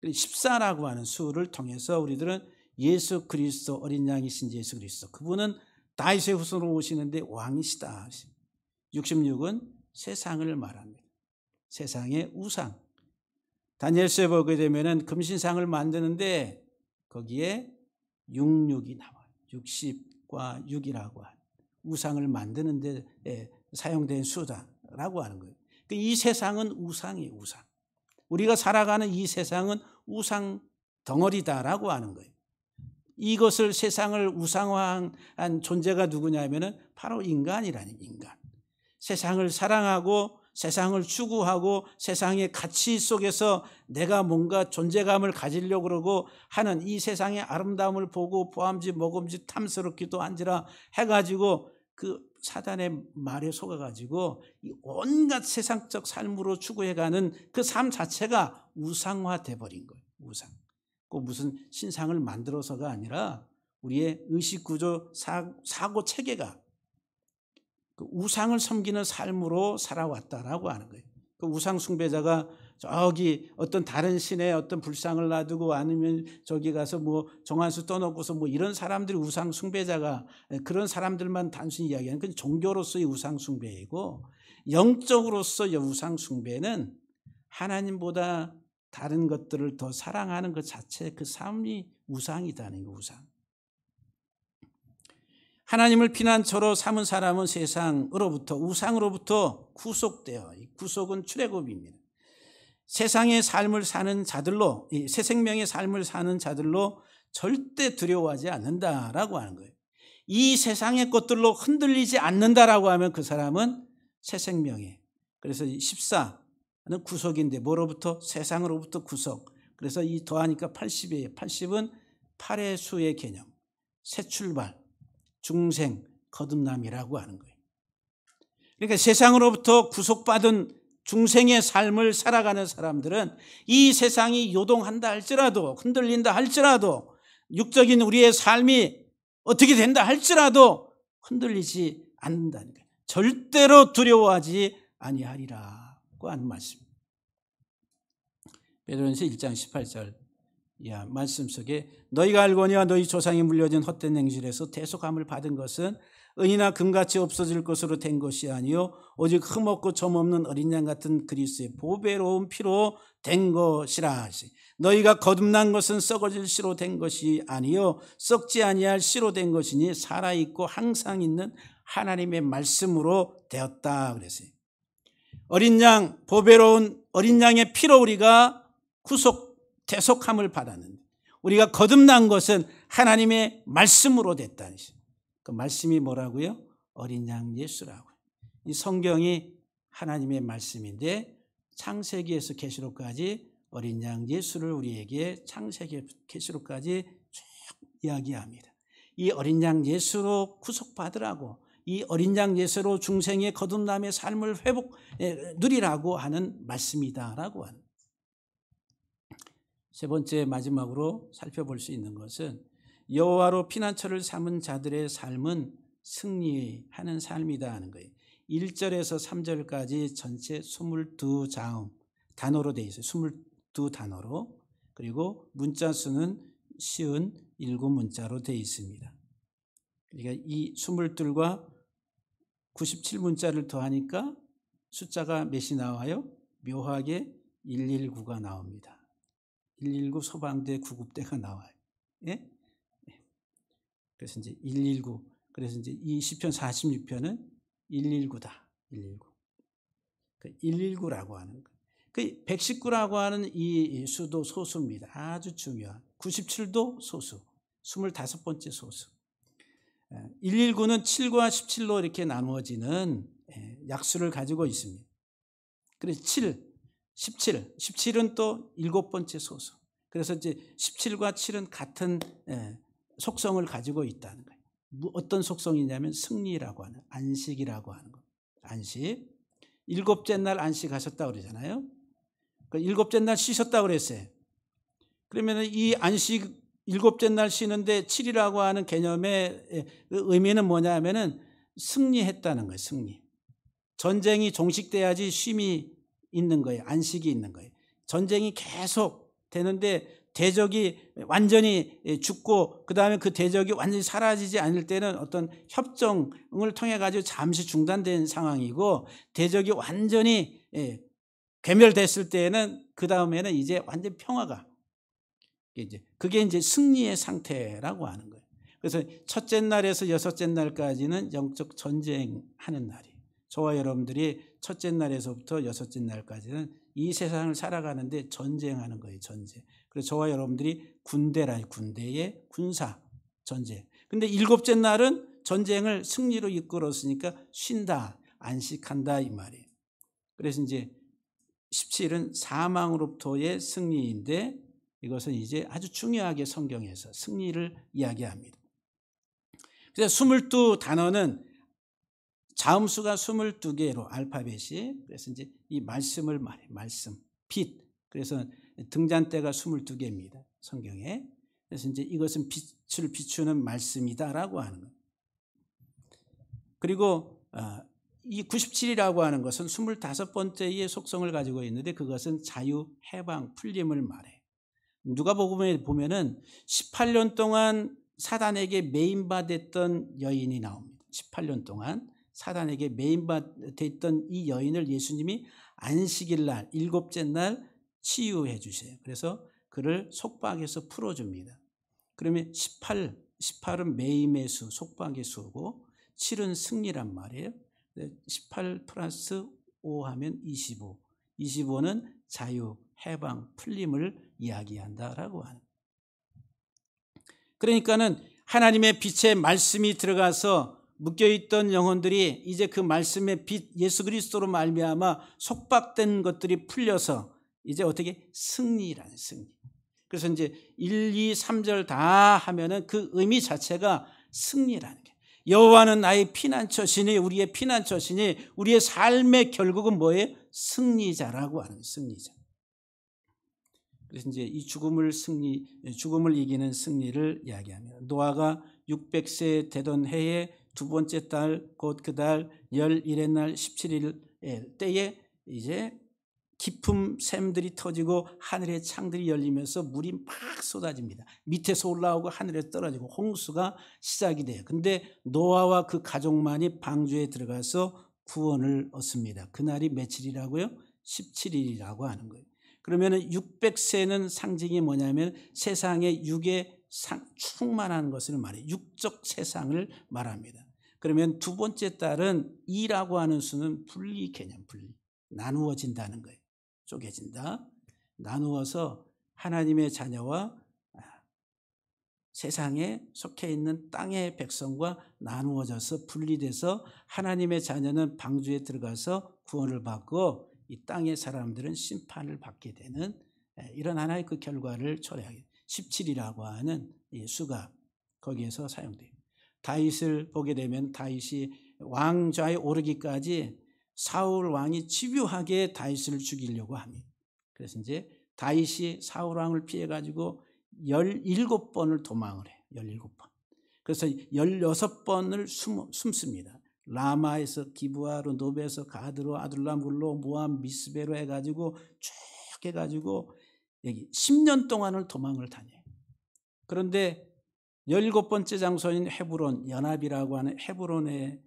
14라고 하는 수를 통해서 우리들은 예수 그리스도, 어린 양이신 예수 그리스도, 그분은 다윗의 후손으로 오시는데 왕이시다. 66은 세상을 말합니다. 세상의 우상. 다니엘서에 보게 되면은 금신상을 만드는데 거기에 66이 나와요. 60과 6이라고 하는 우상을 만드는 데 사용된 수다라고 하는 거예요. 이 세상은 우상이에요. 우상. 우리가 살아가는 이 세상은 우상 덩어리다라고 하는 거예요. 이것을 세상을 우상화한 존재가 누구냐면은 바로 인간이라는 인간. 세상을 사랑하고 세상을 추구하고 세상의 가치 속에서 내가 뭔가 존재감을 가지려고 그러고 하는 이 세상의 아름다움을 보고 보암지 먹음지 탐스럽기도 한지라 해가지고 그 사단의 말에 속아가지고 온갖 세상적 삶으로 추구해가는 그 삶 자체가 우상화돼 버린 거예요. 우상. 꼭 무슨 신상을 만들어서가 아니라 우리의 의식구조 사고 체계가 그 우상을 섬기는 삶으로 살아왔다라고 하는 거예요. 그 우상 숭배자가 저기 어떤 다른 신의 어떤 불상을 놔두고 아니면 저기 가서 뭐 정한수 떠놓고서 뭐 이런 사람들이 우상 숭배자가 그런 사람들만 단순히 이야기하는 건 종교로서의 우상 숭배이고 영적으로서의 우상 숭배는 하나님보다 다른 것들을 더 사랑하는 것 자체 그 삶이 우상이다는 거 우상. 하나님을 피난처로 삼은 사람은 세상으로부터 우상으로부터 구속되어 구속은 출애굽입니다. 세상의 삶을 사는 자들로 새 생명의 삶을 사는 자들로 절대 두려워하지 않는다라고 하는 거예요. 이 세상의 것들로 흔들리지 않는다라고 하면 그 사람은 새 생명이에요. 그래서 14는 구속인데 뭐로부터? 세상으로부터 구속. 그래서 이 더하니까 80이에요. 80은 8의 수의 개념. 새 출발. 중생, 거듭남이라고 하는 거예요. 그러니까 세상으로부터 구속받은 중생의 삶을 살아가는 사람들은 이 세상이 요동한다 할지라도 흔들린다 할지라도 육적인 우리의 삶이 어떻게 된다 할지라도 흔들리지 않는다는 거예요. 절대로 두려워하지 아니하리라고 하는 말씀입니다. 베드로전서 1장 18절 말씀 속에 너희가 알거니와 너희 조상이 물려진 헛된 행실에서 대속함을 받은 것은 은이나 금같이 없어질 것으로 된 것이 아니요 오직 흠없고 점없는 어린 양 같은 그리스도의 보배로운 피로 된 것이라. 너희가 거듭난 것은 썩어질 씨로 된 것이 아니요 썩지 아니할 씨로 된 것이니 살아있고 항상 있는 하나님의 말씀으로 되었다 그랬어요. 어린 양, 보배로운 어린 양의 피로 우리가 대속함을 받았는데 우리가 거듭난 것은 하나님의 말씀으로 됐다는 것이죠. 그 말씀이 뭐라고요? 어린 양 예수라고요. 이 성경이 하나님의 말씀인데 창세기에서 계시록까지 어린 양 예수를 우리에게 창세기 계시록까지 쭉 이야기합니다. 이 어린 양 예수로 구속받으라고 이 어린 양 예수로 중생의 거듭남의 삶을 누리라고 하는 말씀이다라고 하는. 세 번째 마지막으로 살펴볼 수 있는 것은 여호와로 피난처를 삼은 자들의 삶은 승리하는 삶이다 하는 거예요. 1절에서 3절까지 전체 22자음 단어로 되어 있어요. 22단어로. 그리고 문자 수는 쉬운 7문자로 되어 있습니다. 그러니까 이 22과 97문자를 더하니까 숫자가 몇이 나와요? 묘하게 119가 나옵니다. 119 소방대 구급대가 나와요. 예? 그래서 이제 119. 그래서 이제 이 시편 46편은 119다. 119. 119라고 하는 거. 119라고 하는 이 수도 소수입니다. 아주 중요한. 97도 소수. 25번째 소수. 119는 7과 17로 이렇게 나누어지는 약수를 가지고 있습니다. 그래서 17은 또 7번째 소수. 그래서 이제 17과 7은 같은 속성을 가지고 있다는 거예요. 어떤 속성이냐면 승리라고 하는, 안식이라고 하는 거. 안식. 7째 날 안식하셨다고 그러잖아요. 일곱째 날 쉬셨다고 그랬어요. 그러면 이 안식 7째 날 쉬는데 7이라고 하는 개념의 의미는 뭐냐 하면은 승리했다는 거예요. 승리. 전쟁이 종식돼야지 쉼이 있는 거예요. 안식이 있는 거예요. 전쟁이 계속 되는데 대적이 완전히 죽고 그다음에 그 대적이 완전히 사라지지 않을 때는 어떤 협정을 통해 가지고 잠시 중단된 상황이고 대적이 완전히 괴멸됐을 때에는 그 다음에는 이제 완전 평화가 그게 이제 승리의 상태라고 하는 거예요. 그래서 첫째 날에서 여섯째 날까지는 영적 전쟁하는 날이에요. 저와 여러분들이 첫째 날에서부터 여섯째 날까지는 이 세상을 살아가는데 전쟁하는 거예요. 전쟁. 그래서 저와 여러분들이 군대의 군사 전쟁. 근데 일곱째 날은 전쟁을 승리로 이끌었으니까 쉰다, 안식한다 이 말이에요. 그래서 이제 17은 사망으로부터의 승리인데 이것은 이제 아주 중요하게 성경에서 승리를 이야기합니다. 그래서 22단어는 자음수가 22개로 알파벳이, 그래서 이제 이 말씀을 말해, 말씀, 빛. 그래서 등잔대가 22개입니다. 성경에. 그래서 이제 이것은 빛을 비추는 말씀이다라고 하는 거예요. 그리고 이 97이라고 하는 것은 25번째의 속성을 가지고 있는데 그것은 자유, 해방, 풀림을 말해. 누가복음에 보면은 18년 동안 사단에게 매인받았던 여인이 나옵니다. 18년 동안 사단에게 매인받았던 이 여인을 예수님이 안식일 날, 일곱째 날 치유해 주세요. 그래서 그를 속박에서 풀어줍니다. 그러면 18은 매임의 수, 속박의 수고 7은 승리란 말이에요. 18 플러스 5 하면 25. 25는 자유, 해방, 풀림을 이야기한다라고 하는. 그러니까는 하나님의 빛의 말씀이 들어가서 묶여있던 영혼들이 이제 그 말씀의 빛 예수 그리스도로 말미암아 속박된 것들이 풀려서 이제 어떻게 승리라는 승리. 그래서 이제 1, 2, 3절 다 하면은 그 의미 자체가 승리라는 게. 여호와는 나의 피난처시니 우리의 피난처시니 우리의 삶의 결국은 뭐예요? 승리자라고 하는 거예요. 승리자. 그래서 이제 이 죽음을 이기는 승리를 이야기합니다. 노아가 600세 되던 해에 두 번째 달 곧 그 달 11의 날 17일 때에 이제 깊은 샘들이 터지고 하늘의 창들이 열리면서 물이 막 쏟아집니다. 밑에서 올라오고 하늘에 떨어지고 홍수가 시작이 돼요. 근데 노아와 그 가족만이 방주에 들어가서 구원을 얻습니다. 그날이 며칠이라고요? 17일이라고 하는 거예요. 그러면 600세는 상징이 뭐냐면 세상의 육에 충만한 것을 말해요. 육적 세상을 말합니다. 그러면 두 번째 달은 2라고 하는 수는 분리 개념, 분리. 나누어진다는 거예요. 쪼개진다. 나누어서 하나님의 자녀와 세상에 속해 있는 땅의 백성과 나누어져서 분리돼서 하나님의 자녀는 방주에 들어가서 구원을 받고 이 땅의 사람들은 심판을 받게 되는 이런 하나의 그 결과를 초래하게 17이라고 하는 이 수가 거기에서 사용돼요. 다윗을 보게 되면 다윗이 왕좌에 오르기까지 사울 왕이 집요하게 다윗을 죽이려고 합니다. 그래서 이제 다윗이 사울 왕을 피해 가지고 17번을 도망을 해요. 17번. 그래서 16번을 숨습니다. 라마에서 기브아로, 노베에서 가드로, 아둘람굴로, 모함, 미스베로 해가지고 쭉 해가지고 여기 10년 동안을 도망을 다녀요. 그런데 17번째 장소인 헤브론, 연합이라고 하는 헤브론에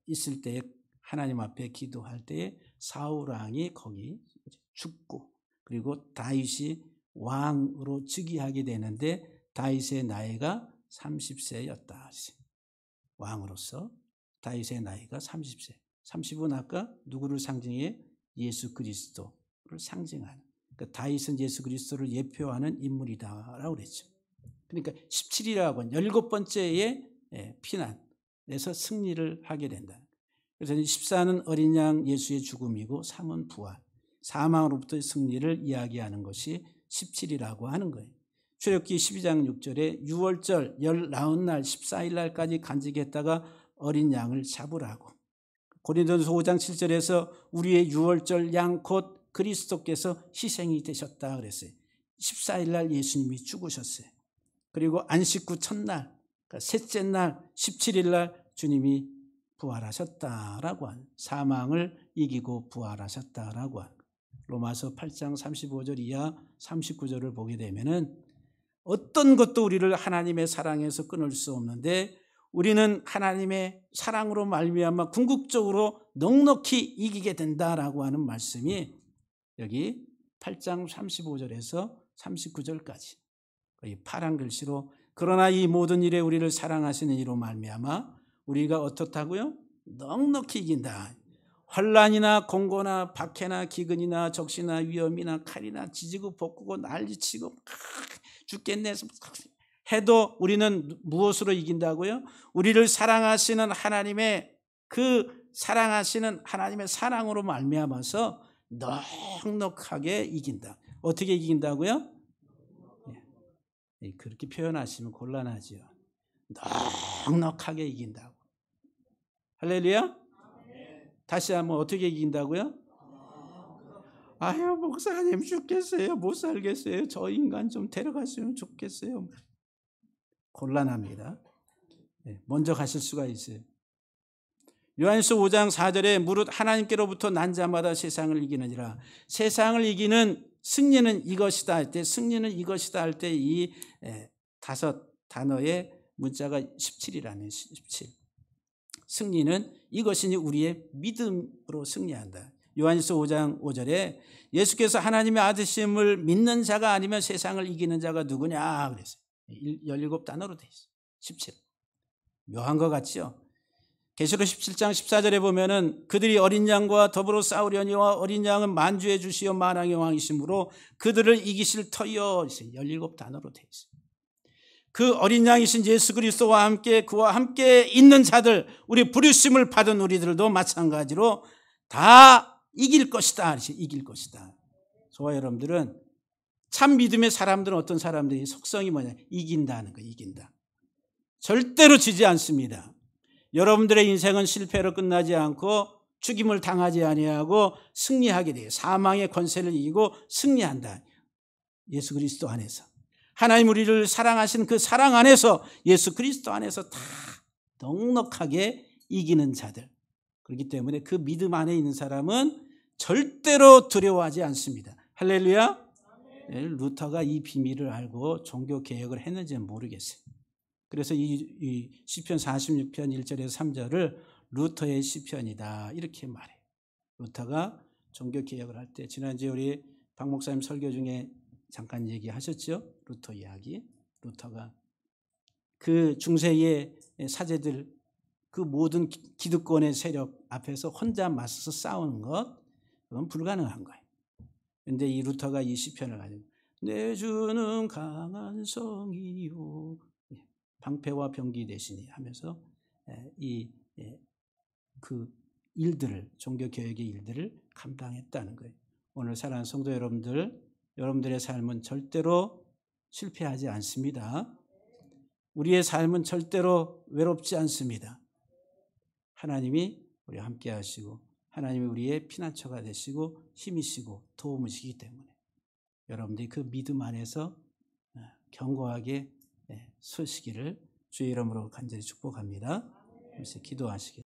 있을 때 하나님 앞에 기도할 때에 사울 왕이 거기 죽고 그리고 다윗이 왕으로 즉위하게 되는데 다윗의 나이가 30세였다. 왕으로서 다윗의 나이가 30세. 30은 아까 누구를 상징해? 예수 그리스도를 상징하는. 그러니까 다윗은 예수 그리스도를 예표하는 인물이다라고 그랬죠. 그러니까 17이라고 하는 17번째의 피난에서 승리를 하게 된다. 그래서 14는 어린 양 예수의 죽음이고 3은 부활. 사망으로부터의 승리를 이야기하는 것이 17이라고 하는 거예요. 출애굽기 12장 6절에 6월절 19날 14일 날까지 간직했다가 어린 양을 잡으라고. 고린도전서 5장 7절에서 우리의 6월절 양 곧 그리스도께서 희생이 되셨다 그랬어요. 14일 날 예수님이 죽으셨어요. 그리고 안식 후 첫날, 그러니까 셋째 날 17일 날 주님이 부활하셨다라고 하는, 사망을 이기고 부활하셨다라고 하는. 로마서 8장 35절 이하 39절을 보게 되면은 어떤 것도 우리를 하나님의 사랑에서 끊을 수 없는데 우리는 하나님의 사랑으로 말미암아 궁극적으로 넉넉히 이기게 된다라고 하는 말씀이 여기 8장 35절에서 39절까지 이 파란 글씨로 그러나 이 모든 일에 우리를 사랑하시는 이로 말미암아 우리가 어떻다고요? 넉넉히 이긴다. 환난이나 공고나 박해나 기근이나 적시나 위험이나 칼이나 지지고 볶고 난리치고 죽겠네 해도 우리는 무엇으로 이긴다고요? 우리를 사랑하시는 하나님의 그 사랑하시는 하나님의 사랑으로 말미암아서 넉넉하게 이긴다. 어떻게 이긴다고요? 그렇게 표현하시면 곤란하죠. 넉넉하게 이긴다고. 할렐루야? 다시 한번 어떻게 이긴다고요? 아유 목사님 죽겠어요. 못 살겠어요. 저 인간 좀 데려갔으면 좋겠어요. 곤란합니다. 먼저 가실 수가 있어요. 요한일서 5장 4절에 무릇 하나님께로부터 난 자마다 세상을 이기느니라. 세상을 이기는 승리는 이것이다 할 때 승리는 이것이다 할 때 이 5 단어의 문자가 17이라는 17. 승리는 이것이니 우리의 믿음으로 승리한다. 요한일서 5장 5절에 예수께서 하나님의 아드심을 믿는 자가 아니면 세상을 이기는 자가 누구냐 그랬어요. 17단어로 돼 있어요. 17. 묘한 것 같죠? 계시록 17장 14절에 보면은 그들이 어린 양과 더불어 싸우려니와 어린 양은 만주의 주시요 만왕의 왕이시므로 그들을 이기실 터이여. 17단어로 돼 있어요. 그 어린 양이신 예수 그리스도와 함께 그와 함께 있는 자들, 우리 부르심을 받은 우리들도 마찬가지로 다 이길 것이다. 이길 것이다. 저와 여러분들은 참 믿음의 사람들은 어떤 사람들이 속성이 뭐냐? 이긴다는 거예요. 이긴다. 절대로 지지 않습니다. 여러분들의 인생은 실패로 끝나지 않고 죽임을 당하지 아니하고 승리하게 돼요. 사망의 권세를 이기고 승리한다. 예수 그리스도 안에서. 하나님 우리를 사랑하신 그 사랑 안에서 예수 그리스도 안에서 다 넉넉하게 이기는 자들. 그렇기 때문에 그 믿음 안에 있는 사람은 절대로 두려워하지 않습니다. 할렐루야. 루터가 이 비밀을 알고 종교개혁을 했는지는 모르겠어요. 그래서 이 시편 46편 1절에서 3절을 루터의 시편이다 이렇게 말해요. 루터가 종교개혁을 할 때 지난주에 우리 박 목사님 설교 중에 잠깐 얘기하셨죠. 루터 이야기. 루터가 그 중세의 사제들 그 모든 기득권의 세력 앞에서 혼자 맞서서 싸우는 것 그건 불가능한 거예요. 그런데 이 루터가 이 시편을 가지고 내 주는 강한 성이요 방패와 병기 대신이 하면서 그 일들을 종교개혁의 일들을 감당했다는 거예요. 오늘 사랑하는 성도 여러분들, 여러분들의 삶은 절대로 실패하지 않습니다. 우리의 삶은 절대로 외롭지 않습니다. 하나님이 우리와 함께 하시고 하나님이 우리의 피난처가 되시고 힘이시고 도움이시기 때문에 여러분들이 그 믿음 안에서 견고하게 서시기를 주의 이름으로 간절히 축복합니다. 기도하시겠습니다.